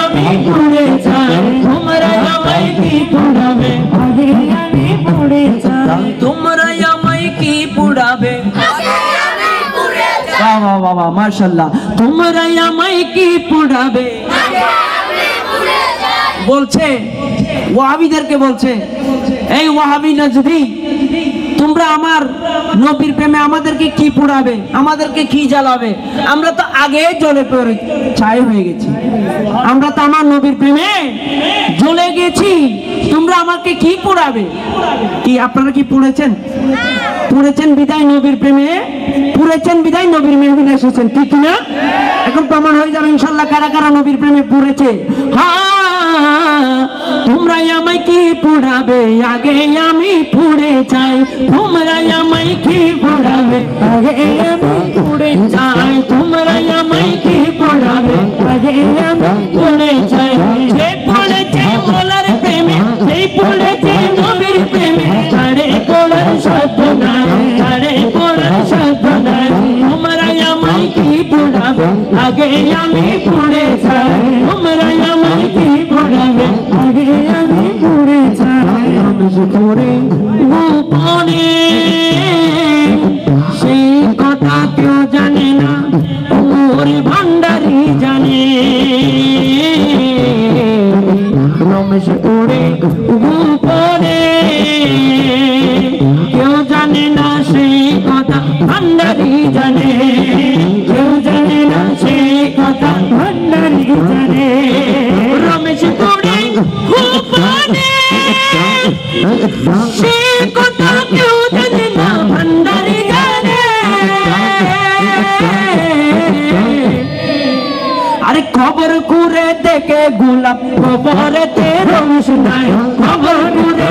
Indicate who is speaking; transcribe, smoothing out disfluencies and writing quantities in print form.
Speaker 1: আমি পুড়ে যাই তোমরা আমায় কি পুড়াবে আগে আমি পুড়ে যাই তোমরা আমায় কি পুড়াবে বাহ বাহ বাহ বাহ মাশাআল্লাহ তোমরা আমায় কি পুড়াবে বলছে ওয়াহাবিদেরকে বলছে এই ওয়াহাবি নাজবি তোমরা আমার নবীর প্রেমে আমাদেরকে কি পুড়াবে আমাদেরকে কি জ্বালাবে আমরা তো আগে জ্বলে পড়ে ছাই হয়ে গেছি আমরা তো আমার নবীর প্রেমে জ্বলে গেছি তোমরা আমাকে কি পুড়াবে কি আপনারা কি পুড়েছেন পুড়েছেন বিদায় নবীর প্রেমে পুড়েছেন বিদায় নবীর মেহফিলে এসেছেন ঠিক না এখন প্রমাণ হয়ে যাবে ইনশাআল্লাহ কারা কারা নবীর প্রেমে পুড়েছে হ্যাঁ তোমরা আমায় কি পুড়াবে আগে আমি পুড়ে যাই তোমরা আমায় কি পুড়াবে আগে আমি পুড়ে যাই তোমরা আমায় কি পুড়াবে আগে আমি পুড়ে যাই যে পুড়েছে মোলার প্রেমে সেই পুড়েছে নবীর প্রেমে ছাড়ে কোড়ার শব্দ নাই ছাড়ে কোড়ার শব্দ নাই তোমরা আমায় কি পুড়াবে আগে আমি পুড়ে যাই তোমরা আমায় কি পুড়াবে আগে আমি পুড়ে যাই আমি পুড়ে গোপনে সেই কথা কেউ জানে না ওর ভান্ডারি জানে রমেশ পুড়ে গোপনে কেউ জানে না সেই কথা ভান্ডারি জানে কেউ জানে না সেই কথা ভান্ডারি জানে রমেশ পুড়ে গোপনে সেই কথা কেউ জানে না ভান্ডারি জানে আরে খবর করে দেখে গোলাপ খবরেতে রমেশ নাই খবর করে